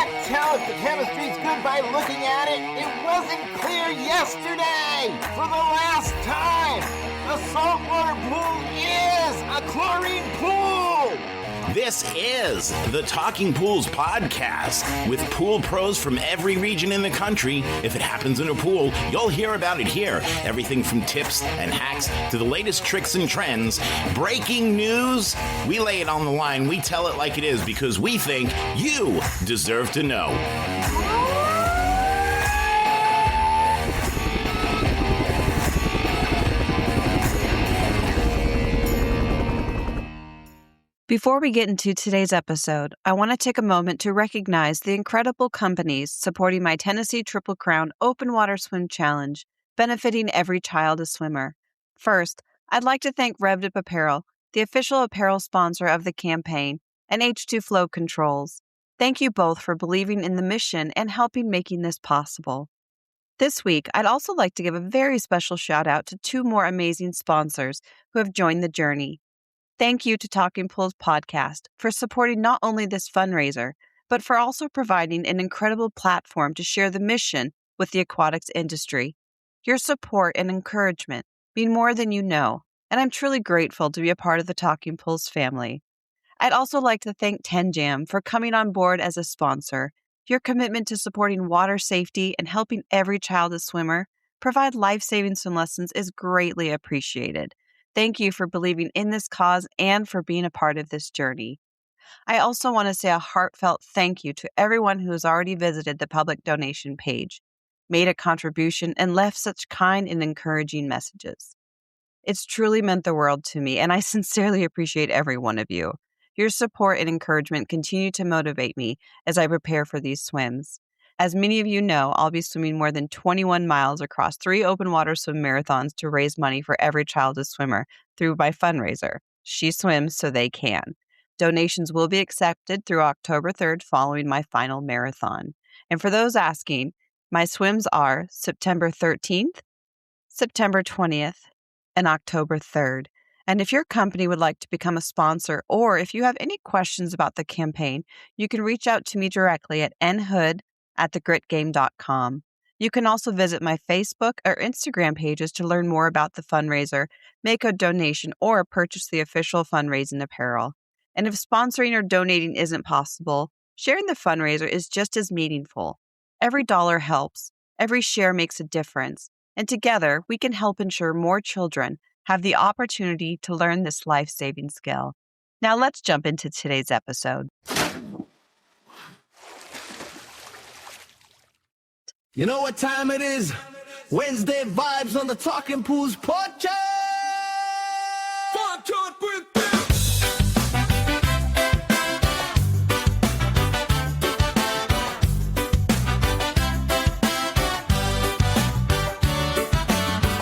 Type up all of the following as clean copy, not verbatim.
can't tell if the chemistry's good by looking at it. It wasn't clear yesterday. For the last time, the saltwater pool is a chlorine pool. This is the Talking Pools podcast with pool pros from every region in the country. If it happens in a pool, you'll hear about it here. Everything from tips and hacks to the latest tricks and trends. Breaking news, we lay it on the line. We tell it like it is because we think you deserve to know. Before we get into today's episode, I want to take a moment to recognize the incredible companies supporting my Tennessee Triple Crown Open Water Swim Challenge, benefiting every child a swimmer. First, I'd like to thank RevDip Apparel, the official apparel sponsor of the campaign, and H2 Flow Controls. Thank you both for believing in the mission and helping making this possible. This week, I'd also like to give a very special shout out to two more amazing sponsors who have joined the journey. Thank you to Talking Pools Podcast for supporting not only this fundraiser, but for also providing an incredible platform to share the mission with the aquatics industry. Your support and encouragement mean more than you know, and I'm truly grateful to be a part of the Talking Pools family. I'd also like to thank 10Jam for coming on board as a sponsor. Your commitment to supporting water safety and helping every child a swimmer provide life-saving swim lessons is greatly appreciated. Thank you for believing in this cause and for being a part of this journey. I also want to say a heartfelt thank you to everyone who has already visited the public donation page, made a contribution, and left such kind and encouraging messages. It's truly meant the world to me, and I sincerely appreciate every one of you. Your support and encouragement continue to motivate me as I prepare for these swims. As many of you know, I'll be swimming more than 21 miles across 3 open water swim marathons to raise money for every child a swimmer through my fundraiser, She Swims So They Can. Donations will be accepted through October 3rd following my final marathon. And for those asking, my swims are September 13th, September 20th, and October 3rd. And if your company would like to become a sponsor, or if you have any questions about the campaign, you can reach out to me directly at nhood@thegritgame.com. You can also visit my Facebook or Instagram pages to learn more about the fundraiser, make a donation, or purchase the official fundraising apparel. And if sponsoring or donating isn't possible, sharing the fundraiser is just as meaningful. Every dollar helps. Every share makes a difference. And together, we can help ensure more children have the opportunity to learn this life-saving skill. Now let's jump into today's episode. You know what time it is? Wednesday vibes on the Talking Pools podcast. 1, 2, 3, 4.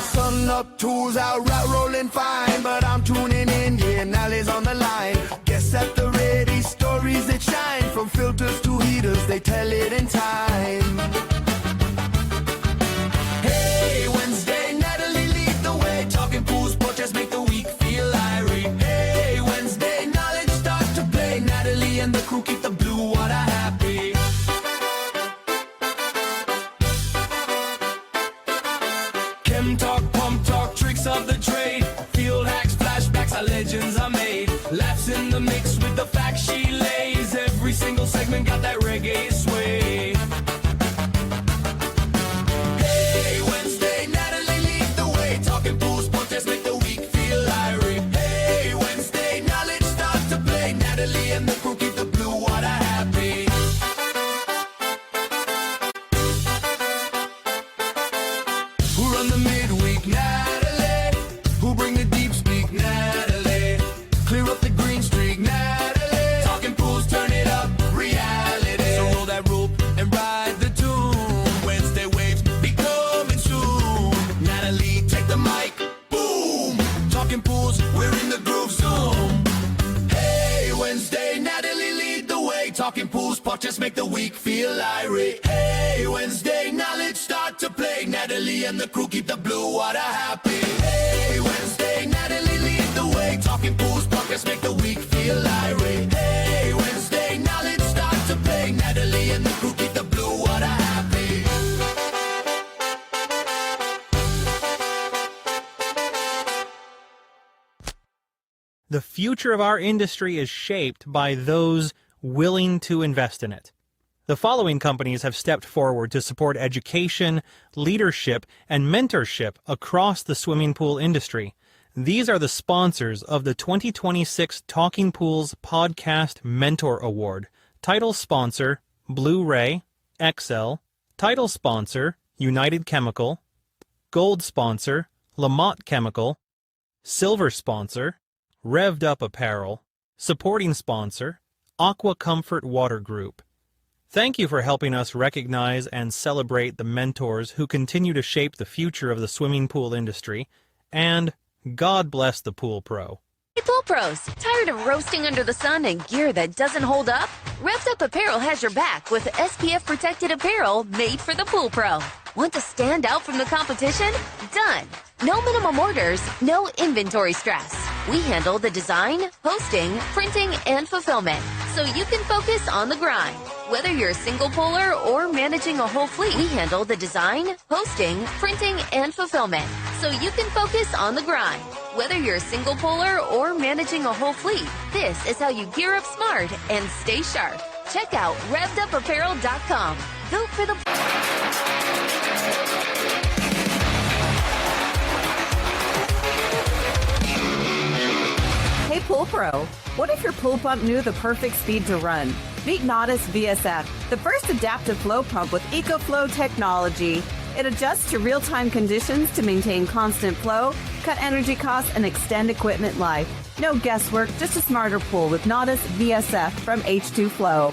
Sun up, tools out, route rolling fine, but I'm tuning in. Yeah, Natalie's on the line. Guess at the ready, stories that shine from filters to heaters. They tell it in time. Hey, Wednesday, Natalie lead the way. Talking pools, podcast make the week feel irate. Hey, Wednesday, knowledge start to play. Natalie and the crew keep the blue water happy. Chem talk, pump talk, tricks of the trade. Field hacks, flashbacks, our legends are made. Laughs in the mix with the facts she lays. Every single segment got that reggae sway. Talking pools, just make the week feel irate. Hey, Wednesday, knowledge start to play. Natalie and the crew keep the blue water happy. Hey, Wednesday, Natalie lead the way. Talking pools, make the week feel irate. Hey, Wednesday, knowledge start to play. Natalie and the The future of our industry is shaped by those willing to invest in it. The following companies have stepped forward to support education, leadership, and mentorship across the swimming pool industry. These are the sponsors of the 2026 Talking Pools Podcast Mentor Award. Title sponsor, Blu-ray, XL. Title sponsor, United Chemical. Gold sponsor, Lamont Chemical. Silver sponsor, Revved Up Apparel. Supporting sponsor, Aqua Comfort Water Group. Thank you for helping us recognize and celebrate the mentors who continue to shape the future of the swimming pool industry, and God bless the Pool Pro. Hey, Pool Pros, tired of roasting under the sun and gear that doesn't hold up? Revved Up Apparel has your back with SPF protected apparel made for the Pool Pro. Want to stand out from the competition? Done. No minimum orders, no inventory stress. We handle the design, posting, printing, and fulfillment, so you can focus on the grind. Whether you're a single pooler or managing a whole fleet, we handle the design, posting, printing, and fulfillment, so you can focus on the grind. Whether you're a single pooler or managing a whole fleet, this is how you gear up smart and stay sharp. Check out RevvedUpApparel.com. Built for the... Hey Pool Pro, what if your pool pump knew the perfect speed to run? Meet Nautis VSF, the first adaptive flow pump with EcoFlow technology. It adjusts to real-time conditions to maintain constant flow, cut energy costs, and extend equipment life. No guesswork, just a smarter pool with Nautis VSF from H2 Flow.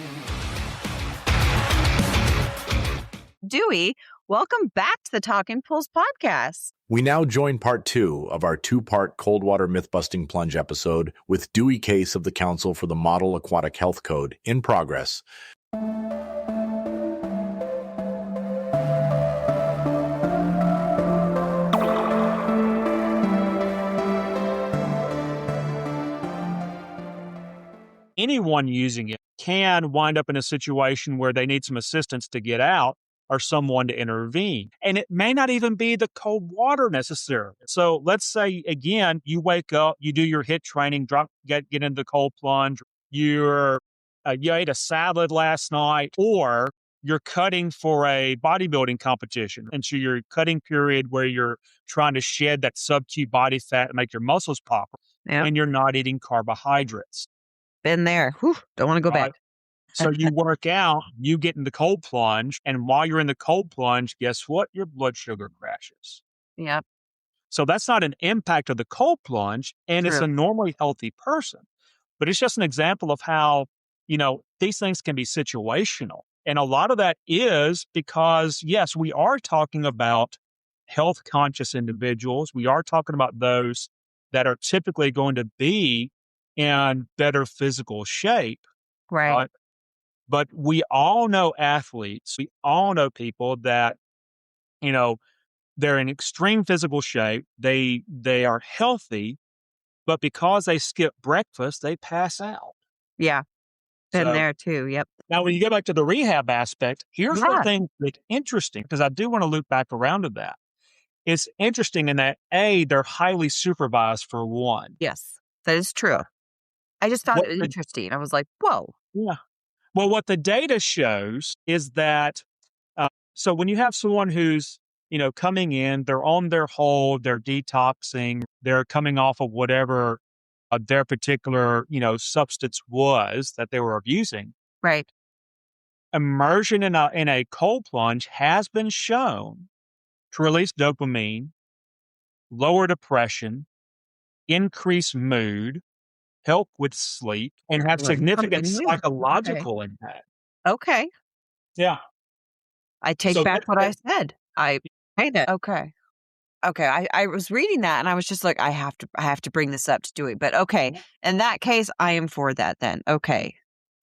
Dewey, welcome back to the Talking Pools podcast. We now join part 2 of our 2-part cold water myth-busting plunge episode with Dewey Case of the Council for the Model Aquatic Health Code in progress. Anyone using it can wind up in a situation where they need some assistance to get out or someone to intervene. And it may not even be the cold water necessarily. So let's say, again, you wake up, you do your HIIT training, get into the cold plunge, you ate a salad last night, or you're cutting for a bodybuilding competition. And so your cutting period where you're trying to shed that sub-Q body fat and make your muscles pop, and you're not eating carbohydrates. Been there. Whew, don't want to go back. So you work out, you get in the cold plunge, and while you're in the cold plunge, guess what? Your blood sugar crashes. Yep. So that's not an impact of the cold plunge, and it's a normally healthy person. But it's just an example of how, these things can be situational. And a lot of that is because, yes, we are talking about health conscious individuals. We are talking about those that are typically going to be in better physical shape. Right. But we all know athletes, we all know people that, they're in extreme physical shape. They are healthy, but because they skip breakfast, they pass out. Yeah. Been there too. Yep. Now, when you go back to the rehab aspect, here's the thing that's interesting, because I do want to loop back around to that. It's interesting in that, they're highly supervised for one. Yes, that is true. I just found it interesting. I was like, whoa. Yeah. Well, what the data shows is that, so when you have someone who's, coming in, they're on their hold, they're detoxing, they're coming off of whatever their particular, substance was that they were abusing. Right. Immersion in a cold plunge has been shown to release dopamine, lower depression, increase mood, help with sleep, and have significant psychological impact. Okay. Yeah. I take back what I said. I hate it. Okay. I was reading that and I was just like, I have to bring this up to Dewey. But okay. In that case, I am for that then. Okay.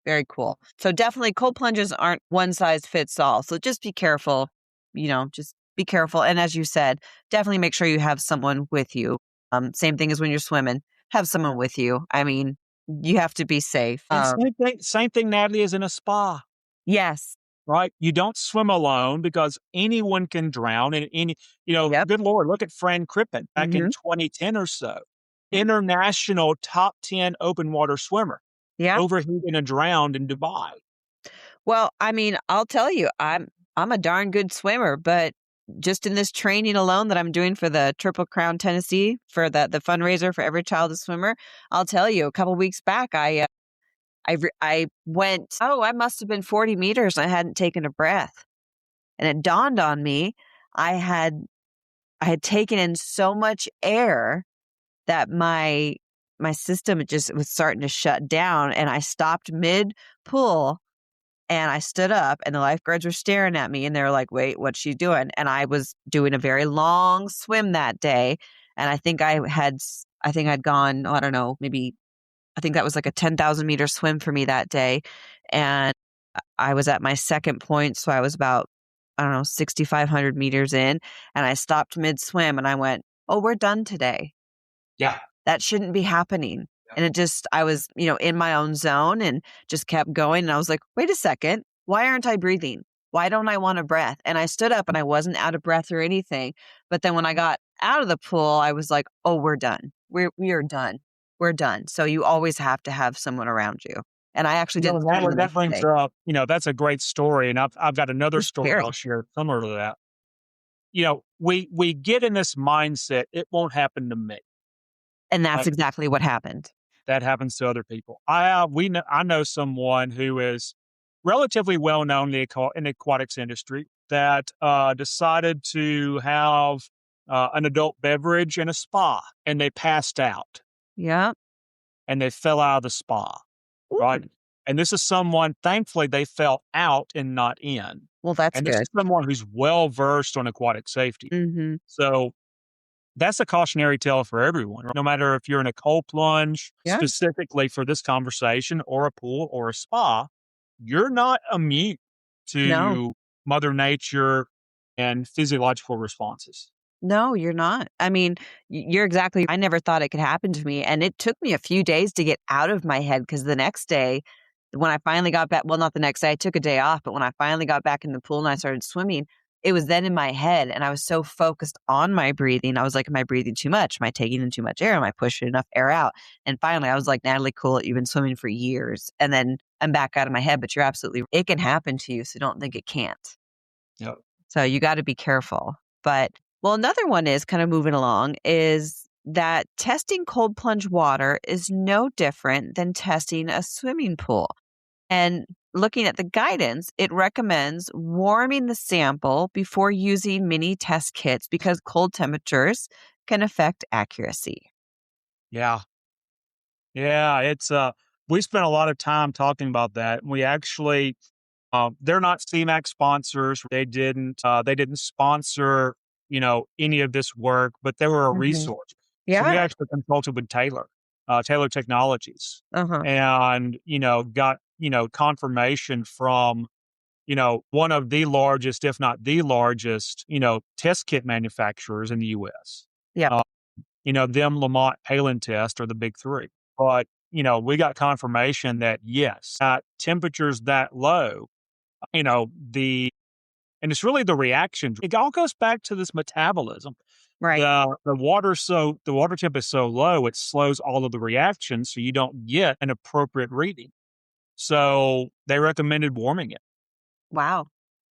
Very cool. So definitely cold plunges aren't one size fits all. So just be careful, just be careful. And as you said, definitely make sure you have someone with you. Same thing as when you're swimming. Have someone with you. I mean, you have to be safe. Same thing, Natalie, is in a spa. Yes. Right? You don't swim alone because anyone can drown. And good Lord, look at Fran Crippen back in 2010 or so. international top 10 open water swimmer, Yeah. overheated and drowned in Dubai. Well, I mean, I'll tell you, I'm a darn good swimmer, but just in this training alone that I'm doing for the Triple Crown Tennessee for the fundraiser for Every Child a Swimmer, I'll tell you, a couple weeks back, I went, I must have been 40 meters. And I hadn't taken a breath, and it dawned on me, I had taken in so much air that my system just was starting to shut down, and I stopped mid pool. And I stood up, and the lifeguards were staring at me, and they were like, wait, what's she doing? And I was doing a very long swim that day. And I think I'd gone, I don't know, I think that was like a 10,000 meter swim for me that day. And I was at my second point. So I was about, 6,500 meters in, and I stopped mid swim, and I went, oh, we're done today. Yeah. That shouldn't be happening. And I was, in my own zone and just kept going. And I was like, wait a second, why aren't I breathing? Why don't I want a breath? And I stood up, and I wasn't out of breath or anything. But then when I got out of the pool, I was like, oh, we're done. We are done. We're done. So you always have to have someone around you. And I actually didn't. That brings up, that's a great story. And I've got another story I'll share similar to that. We get in this mindset, it won't happen to me. And that's exactly what happened. That happens to other people. I know someone who is relatively well known in the aquatics industry that decided to have an adult beverage in a spa, and they passed out. Yeah. And they fell out of the spa. Ooh. Right. And this is someone, thankfully, they fell out and not in. Well, that's and good. This is someone who's well versed on aquatic safety. Mm-hmm. So that's a cautionary tale for everyone. No matter if you're in a cold plunge, specifically for this conversation, or a pool or a spa, you're not immune to Mother Nature and physiological responses. No, you're not. I mean, you're exactly. I never thought it could happen to me. And it took me a few days to get out of my head, because the next day, when I finally got back, well, not the next day, I took a day off, but when I finally got back in the pool and I started swimming, it was then in my head, and I was so focused on my breathing. I was like, am I breathing too much? Am I taking in too much air? Am I pushing enough air out? And finally, I was like, Natalie, cool. You've been swimming for years. And then I'm back out of my head, but you're absolutely, it can happen to you. So don't think it can't. Yep. So you got to be careful. But, well, another one is kind of moving along is that testing cold plunge water is no different than testing a swimming pool. And looking at the guidance, it recommends warming the sample before using mini test kits, because cold temperatures can affect accuracy. Yeah. Yeah. It's, we spent a lot of time talking about that. We actually, they're not CMAQ sponsors. They didn't sponsor, any of this work, but they were a resource. Yeah. So we actually consulted with Taylor Technologies, and, got, confirmation from, one of the largest, if not the largest, test kit manufacturers in the U.S. Yeah. Them, Lamont, Palin Test are the big three. But, we got confirmation that, yes, at temperatures that low, and it's really the reaction. It all goes back to this metabolism. Right. The water temp is so low, it slows all of the reactions, so you don't get an appropriate reading. So they recommended warming it. Wow.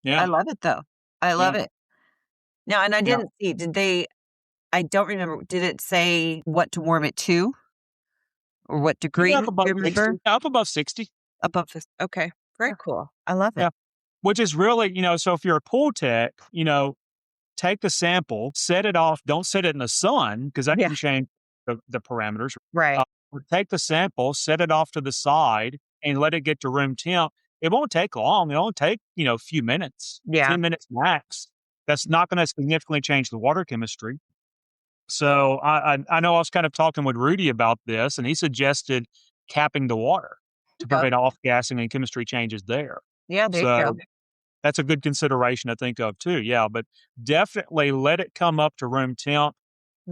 Yeah. I love it, though. I love it. Now, and I didn't see, I don't remember, did it say what to warm it to? Or what degree? Up above 60. Up above 60. Above 50. Okay. Very cool. I love it. Yeah. Which is really, so if you're a pool tech, take the sample, set it off. Don't set it in the sun, because that can change the parameters. Right. Take the sample, set it off to the side, and let it get to room temp. It won't take long. It'll only take, a few minutes. 10 minutes max. That's not going to significantly change the water chemistry. So I know I was kind of talking with Rudy about this, and he suggested capping the water to prevent off-gassing and chemistry changes there. Yeah, there you go. That's a good consideration to think of too. Yeah, but definitely let it come up to room temp.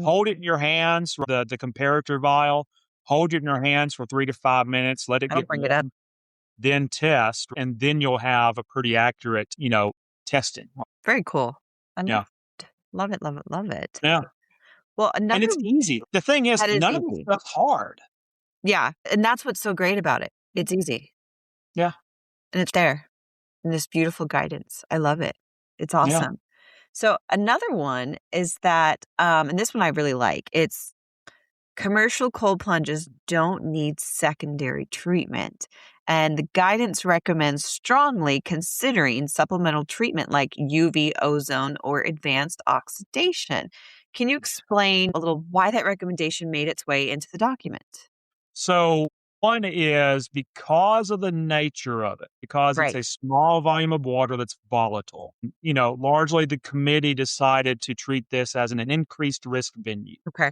Hold it in your hands, the comparator vial. Hold it in your hands for 3 to 5 minutes. Let it get bring it up. Then test, and then you'll have a pretty accurate, testing. Very cool. Love it, love it, love it. Yeah. Well, And another it's easy. The thing is, that is none of this easy. stuff's hard. Yeah, and that's what's so great about it. It's easy, Yeah. and it's there in this beautiful guidance. I love it. It's Yeah. awesome. So another one is that, and this one I really like. It's commercial cold plunges don't need secondary treatment. And the guidance recommends strongly considering supplemental treatment like UV ozone or advanced oxidation. Can you explain a little why that recommendation made its way into the document? So one is because of the nature of it, because it's Right. a small volume of water that's volatile. Largely the committee decided to treat this as an increased risk venue. Okay.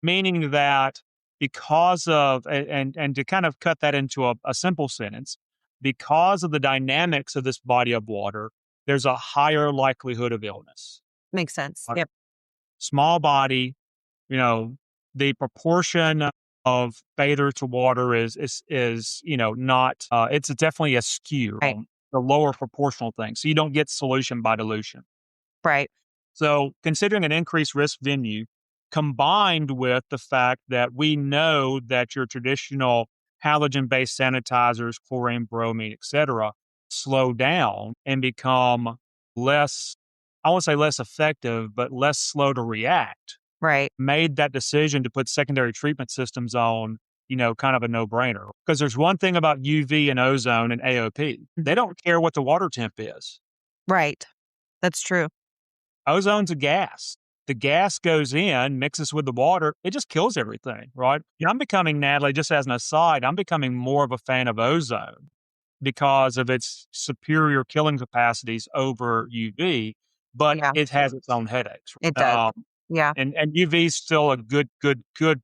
Meaning that because of, and to kind of cut that into a simple sentence, because of the dynamics of this body of water, there's a higher likelihood of illness. Makes sense. Right. Yep. Small body, the proportion of bather to water is not, it's definitely a skew Right. on the lower proportional thing. So you don't get solution by dilution. Right. So considering an increased risk venue, combined with the fact that we know that your traditional halogen-based sanitizers, chlorine, bromine, etc., slow down and become less, I won't say less effective, but less slow to react, Right. made that decision to put secondary treatment systems on, kind of a no-brainer. Because there's one thing about UV and ozone and AOP. They don't care what the water temp is. Right. That's true. Ozone's a gas. The gas goes in, mixes with the water, it just kills everything, right? I'm becoming, Natalie, just as an aside, I'm becoming more of a fan of ozone because of its superior killing capacities over UV, but Yeah. it has its own headaches. It does. Yeah. And UV is still a good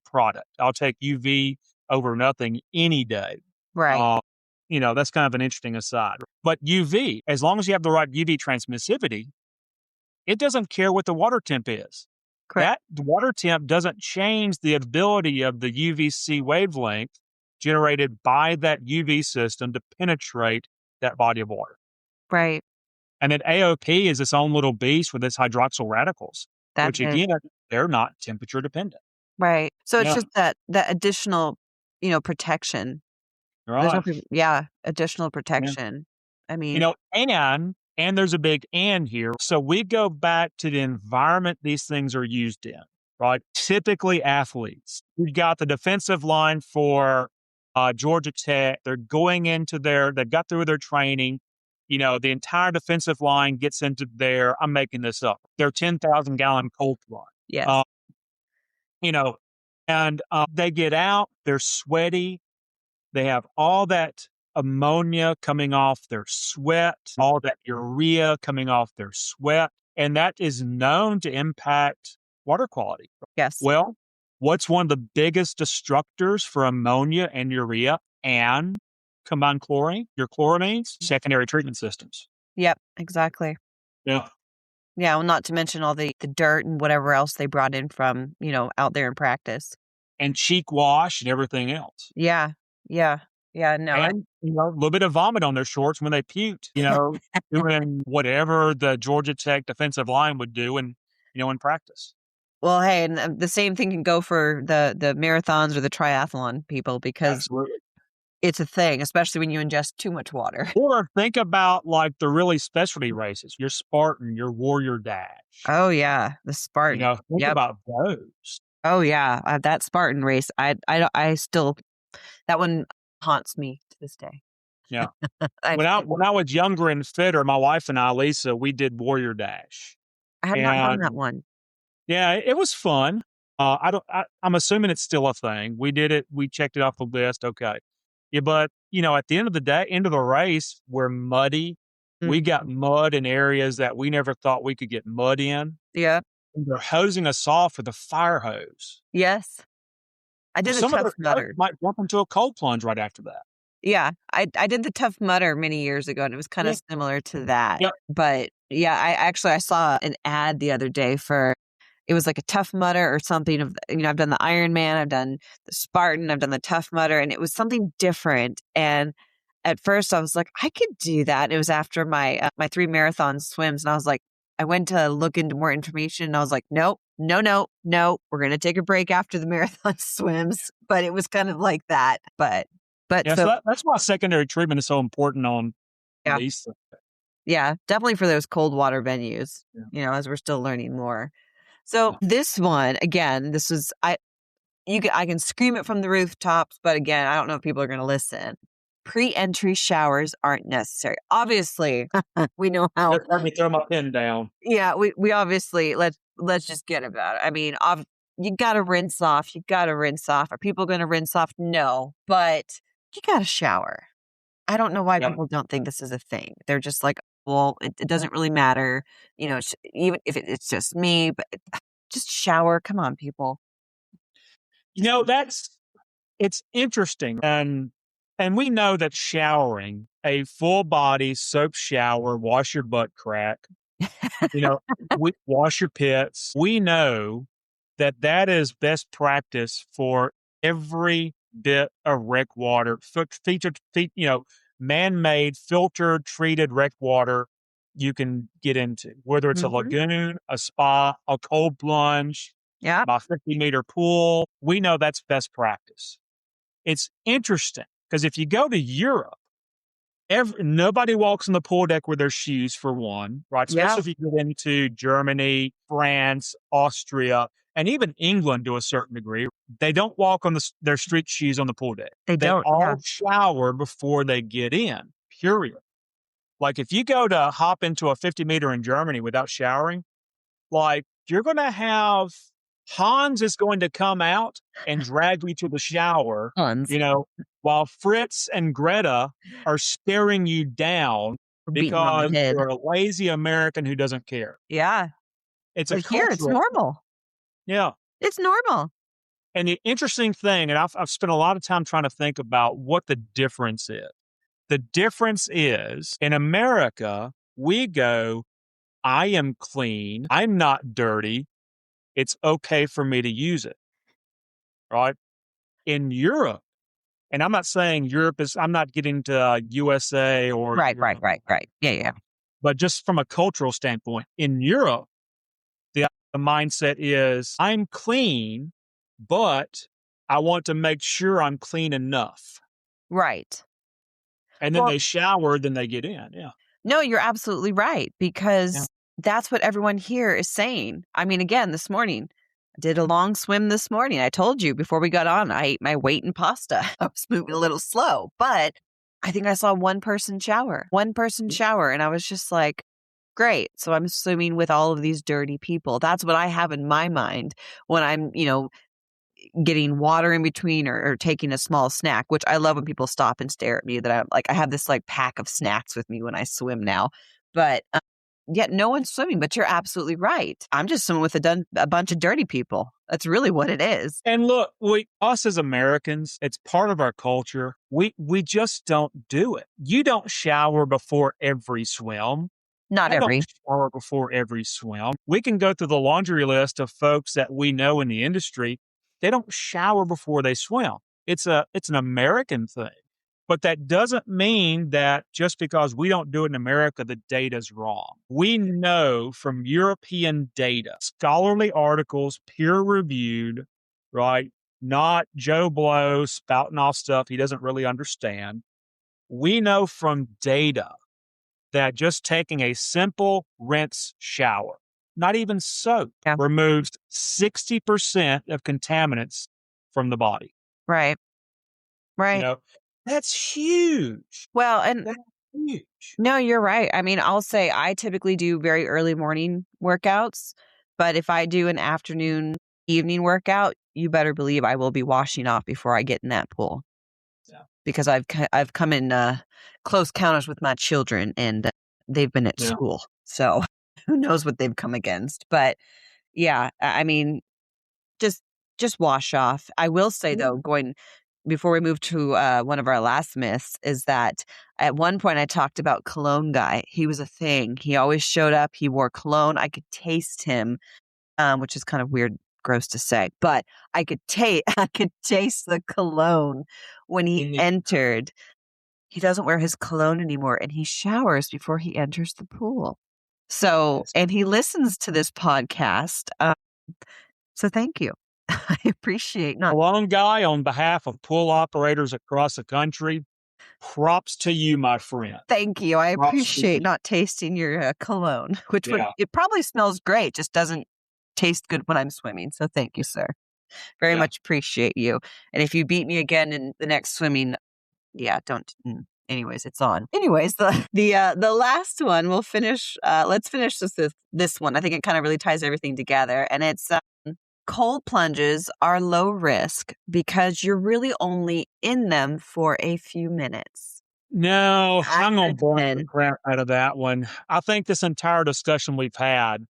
product. I'll take UV over nothing any day. Right. That's kind of an interesting aside. But UV, as long as you have the right UV transmissivity, it doesn't care what the water temp is. Correct. The water temp doesn't change the ability of the UVC wavelength generated by that UV system to penetrate that body of water. Right. And then AOP is its own little beast with its hydroxyl radicals, That's which again, they're not temperature dependent. right. So it's Yeah. just that additional, protection. There's Right. additional protection. I mean, And there's a big and here. So we go back to the environment these things are used in, right? Typically athletes. We've got the defensive line for Georgia Tech. They're going into they've got through their training. The entire defensive line gets into I'm making this up, their 10,000 gallon cold plunge. yes. And they get out, they're sweaty. They have all that ammonia coming off their sweat, all that urea coming off their sweat, and that is known to impact water quality. Yes. Well, what's one of the biggest destructors for ammonia and urea and combined chlorine? Your chloramines, secondary treatment systems. Yep. Exactly. Yeah. Yeah. Well, not to mention all the dirt and whatever else they brought in from, out there in practice. And cheek wash and everything else. Yeah. Yeah. Yeah. No. And, a little bit of vomit on their shorts when they puked, doing whatever the Georgia Tech defensive line would do in practice. Well, hey, and the same thing can go for the marathons or the triathlon people because Absolutely. it's a thing, especially when you ingest too much water. Or think about like the really specialty races, your Spartan, your Warrior Dash. Oh yeah, the Spartan. Think Yep. about those. Oh yeah, that Spartan race. I still, that one haunts me to this day. Yeah. When I was younger and fitter, my wife and I, Lisa, we did Warrior Dash. I have not done that one. Yeah, it was fun. I'm assuming it's still a thing. We did it. We checked it off the list. Okay. Yeah, but at the end of the day, end of the race, we're muddy. We got mud in areas that we never thought we could get mud in. Yeah. And they're hosing us off with a fire hose. Yes. I did Some the of Tough the Mudder. might jump into a cold plunge right after that. Yeah, I did the Tough Mudder many years ago, and it was kind of similar to that. Yep. But yeah, I saw an ad the other day for, it was like a Tough Mudder or something of, I've done the Ironman, I've done the Spartan, I've done the Tough Mudder, and it was something different. And at first I was like, I could do that. It was after my 3 marathon swims, and I was like, I went to look into more information, and I was like, nope, no, we're going to take a break after the marathon swims. But it was kind of like that. But Yeah, so that's why secondary treatment is so important on these things. Yeah, definitely for those cold water venues, as we're still learning more. So this one, again, this was, I can scream it from the rooftops, but again, I don't know if people are going to listen. Pre-entry showers aren't necessary. Obviously, we know how. Let me throw my pen down. Yeah, we obviously, let's just get about it. I mean, you got to rinse off. Are people going to rinse off? No, but you got to shower. I don't know why people don't think this is a thing. They're just like, well, it doesn't really matter. Even if it's just me, but just shower. Come on, people. It's interesting. And we know that showering, a full body soap shower, wash your butt crack, wash your pits. We know that is best practice for every bit of rec water, man-made, filtered, treated rec water you can get into, whether it's a lagoon, a spa, a cold plunge, a 50-meter pool. We know that's best practice. It's interesting because if you go to Europe, nobody walks on the pool deck with their shoes, for one, right? Especially if you get into Germany, France, Austria, and even England to a certain degree. They don't walk on their street shoes on the pool deck. They all shower before they get in, period. Like if you go to hop into a 50-meter in Germany without showering, like you're going to have Hans is going to come out and drag you to the shower, while Fritz and Greta are staring you down because you're a lazy American who doesn't care. Yeah. It's it's normal. Yeah. It's normal. And the interesting thing, and I've spent a lot of time trying to think about what the difference is. The difference is in America, we go, I am clean. I'm not dirty. It's okay for me to use it. Right? In Europe, and I'm not saying I'm not getting to USA or. Right. Yeah. But just from a cultural standpoint, in Europe, the mindset is I'm clean, but I want to make sure I'm clean enough. Right. And then they shower, then they get in. Yeah. No, you're absolutely right, because that's what everyone here is saying. I mean, again, this morning, I did a long swim this morning. I told you before we got on, I ate my weight in pasta. I was moving a little slow, but I think I saw one person shower. And I was just like, great. So I'm swimming with all of these dirty people. That's what I have in my mind when I'm, getting water in between or taking a small snack, which I love when people stop and stare at me that I'm like, I have this like pack of snacks with me when I swim now. But yet no one's swimming, but you're absolutely right. I'm just swimming with a bunch of dirty people. That's really what it is. And look, us as Americans, it's part of our culture. We just don't do it. You don't shower before every swim. I don't shower before every swim. We can go through the laundry list of folks that we know in the industry. They don't shower before they swim. It's an American thing. But that doesn't mean that just because we don't do it in America, the data's wrong. We know from European data, scholarly articles, peer-reviewed, right? Not Joe Blow spouting off stuff he doesn't really understand. We know from data that just taking a simple rinse shower, not even soap, removes 60% of contaminants from the body. Right. That's huge. Well, and that's huge. No, you're right. I mean, I'll say I typically do very early morning workouts, but if I do an afternoon, evening workout, you better believe I will be washing off before I get in that pool. Yeah. Because I've come in close encounters with my children, and they've been at school, so who knows what they've come against. But yeah, I mean, just wash off. I will say though, before we move to one of our last myths, is that at one point I talked about cologne guy. He was a thing. He always showed up. He wore cologne. I could taste him, which is kind of weird, gross to say, but I could taste the cologne when he entered. He doesn't wear his cologne anymore, and he showers before he enters the pool. So, and he listens to this podcast. So thank you. I appreciate not. Cologne guy, on behalf of pool operators across the country, props to you, my friend. Thank you. I Props to appreciate you. not tasting your cologne, which Yeah. it probably smells great, just doesn't taste good when I'm swimming. So thank you, sir. Very Yeah. much appreciate you. And if you beat me again in the next swimming, don't. Anyways, it's on. Anyways, the last one we'll finish. Let's finish this one. I think it kind of really ties everything together, and it's cold plunges are low risk because you're really only in them for a few minutes. No, I'm going to burn the Again. crap out of that one. I think this entire discussion we've had,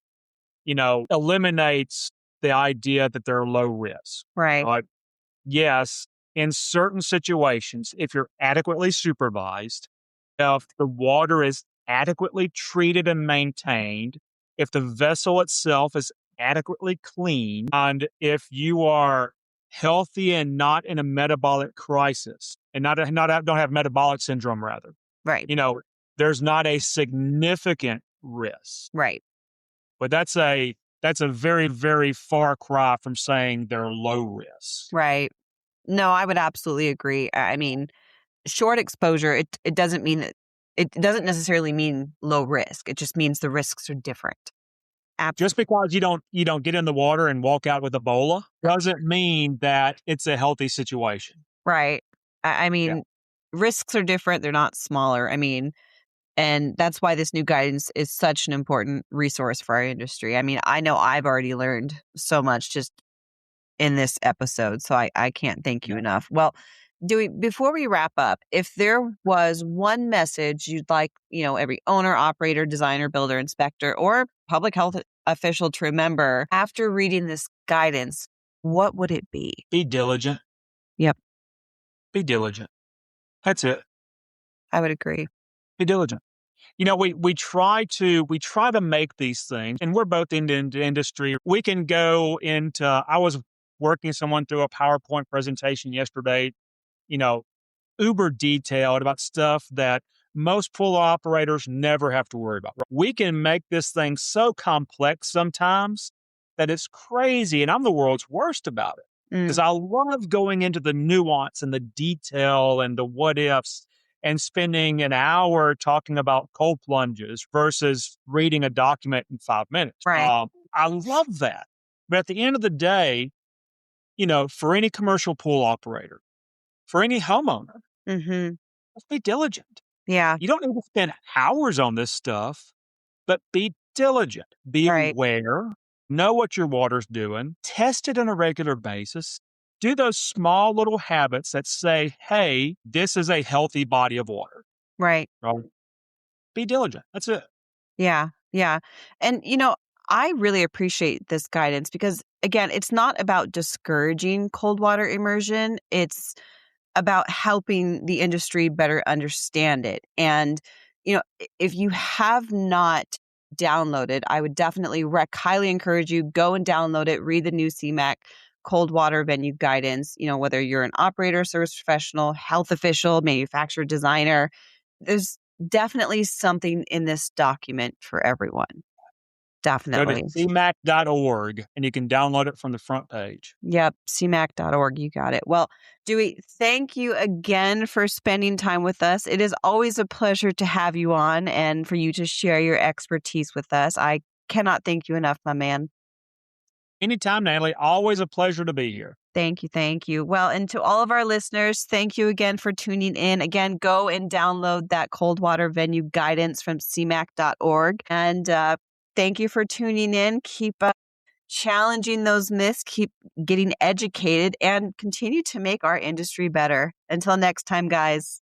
eliminates the idea that they're low risk. Right. Yes, in certain situations, if you're adequately supervised, if the water is adequately treated and maintained, if the vessel itself is adequately clean, and if you are healthy and not in a metabolic crisis and don't have metabolic syndrome, rather, Right. there's not a significant risk. Right. But that's a very, very far cry from saying they're low risk. Right. No, I would absolutely agree. I mean, short exposure, it doesn't mean that it doesn't necessarily mean low risk. It just means the risks are different. Just because you don't get in the water and walk out with Ebola doesn't mean that it's a healthy situation. Right. I mean, risks are different. They're not smaller. I mean, and that's why this new guidance is such an important resource for our industry. I mean, I know I've already learned so much just in this episode, so I can't thank you enough. Well, Dewey, before we wrap up, if there was one message you'd like, every owner, operator, designer, builder, inspector, or public health official to remember after reading this guidance, what would it be? Be diligent. Yep. Be diligent. That's it. I would agree. Be diligent. We try to make these things, and we're both in the industry. We can go into, I was working someone through a PowerPoint presentation yesterday, uber detailed about stuff that most pool operators never have to worry about. We can make this thing so complex sometimes that it's crazy, and I'm the world's worst about it because I love going into the nuance and the detail and the what ifs and spending an hour talking about cold plunges versus reading a document in 5 minutes. Right. I love that. But at the end of the day, for any commercial pool operator, for any homeowner, let's be diligent. Yeah. You don't need to spend hours on this stuff, but be diligent. Be aware. Know what your water's doing. Test it on a regular basis. Do those small little habits that say, hey, this is a healthy body of water. Right. Be diligent. That's it. Yeah. Yeah. And, I really appreciate this guidance because, again, it's not about discouraging cold water immersion. It's about helping the industry better understand it. And, if you have not downloaded, I would definitely highly encourage you, go and download it, read the new CMAQ cold water venue guidance, whether you're an operator, service professional, health official, manufacturer, designer, there's definitely something in this document for everyone. Definitely. Go to cmac.org and you can download it from the front page. Yep, cmac.org. You got it. Well, Dewey, thank you again for spending time with us. It is always a pleasure to have you on and for you to share your expertise with us. I cannot thank you enough, my man. Anytime, Natalie. Always a pleasure to be here. Thank you. Thank you. Well, and to all of our listeners, thank you again for tuning in. Again, go and download that cold water venue guidance from cmac.org. And thank you for tuning in. Keep challenging those myths, keep getting educated, and continue to make our industry better. Until next time, guys.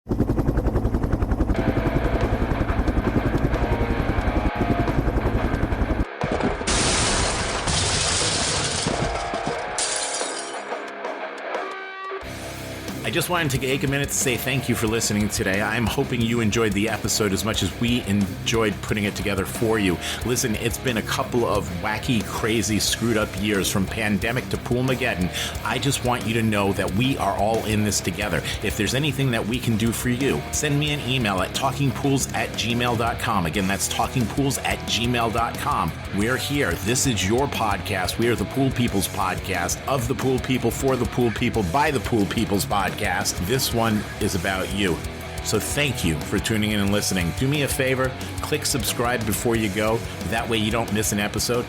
I just wanted to take a minute to say thank you for listening today. I'm hoping you enjoyed the episode as much as we enjoyed putting it together for you. Listen, it's been a couple of wacky, crazy, screwed up years from pandemic to Poolmageddon. I just want you to know that we are all in this together. If there's anything that we can do for you, send me an email at talkingpools@gmail.com. Again, that's talkingpools@gmail.com. We're here. This is your podcast. We are the Pool People's podcast, of the Pool People, for the Pool People, by the Pool People's podcast. This one is about you. So thank you for tuning in and listening. Do me a favor, click subscribe before you go. That way you don't miss an episode.